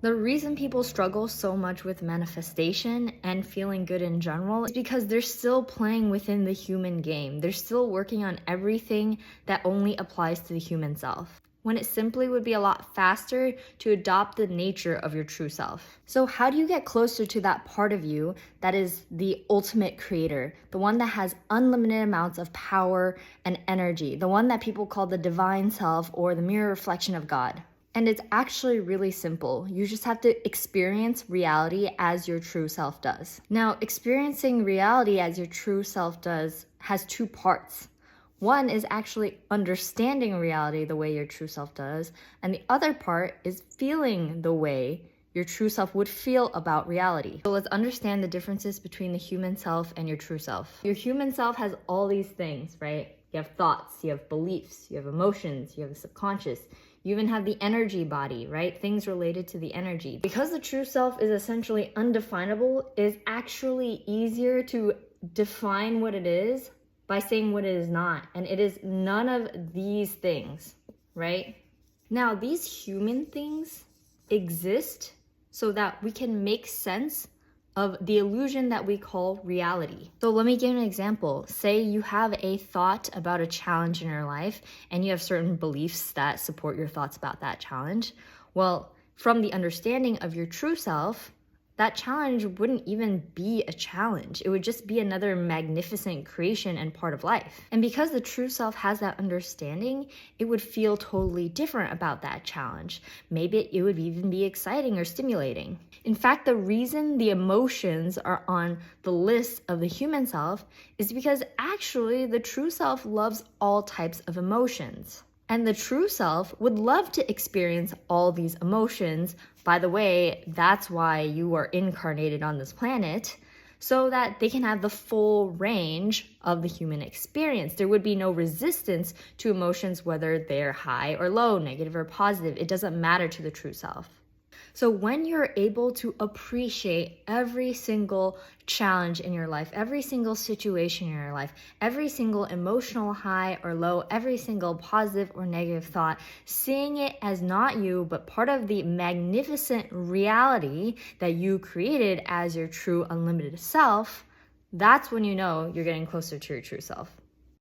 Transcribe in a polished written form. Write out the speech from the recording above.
The reason people struggle so much with manifestation and feeling good in general is because they're still playing within the human game. They're still working on everything that only applies to the human self, when it simply would be a lot faster to adopt the nature of your true self. So how do you get closer to that part of you that is the ultimate creator, the one that has unlimited amounts of power and energy, the one that people call the divine self or the mirror reflection of God? And it's actually really simple. You just have to experience reality as your true self does. Now, experiencing reality as your true self does has two parts. One is actually understanding reality the way your true self does, and the other part is feeling the way your true self would feel about reality. So let's understand the differences between the human self and your true self. Your human self has all these things, right? You have thoughts, you have beliefs, you have emotions, you have the subconscious. You even have the energy body, right? Things related to the energy. Because the true self is essentially undefinable, it is actually easier to define what it is by saying what it is not. And it is none of these things, right? Now, these human things exist so that we can make sense of the illusion that we call reality. So let me give an example. Say you have a thought about a challenge in your life and you have certain beliefs that support your thoughts about that challenge. Well, from the understanding of your true self, that challenge wouldn't even be a challenge. It would just be another magnificent creation and part of life. And because the true self has that understanding, it would feel totally different about that challenge. Maybe it would even be exciting or stimulating. In fact, the reason the emotions are on the list of the human self is because actually the true self loves all types of emotions. And the true self would love to experience all these emotions. By the way, that's why you are incarnated on this planet, so that they can have the full range of the human experience. There would be no resistance to emotions, whether they're high or low, negative or positive. It doesn't matter to the true self. So when you're able to appreciate every single challenge in your life, every single situation in your life, every single emotional high or low, every single positive or negative thought, seeing it as not you, but part of the magnificent reality that you created as your true unlimited self, that's when you know you're getting closer to your true self.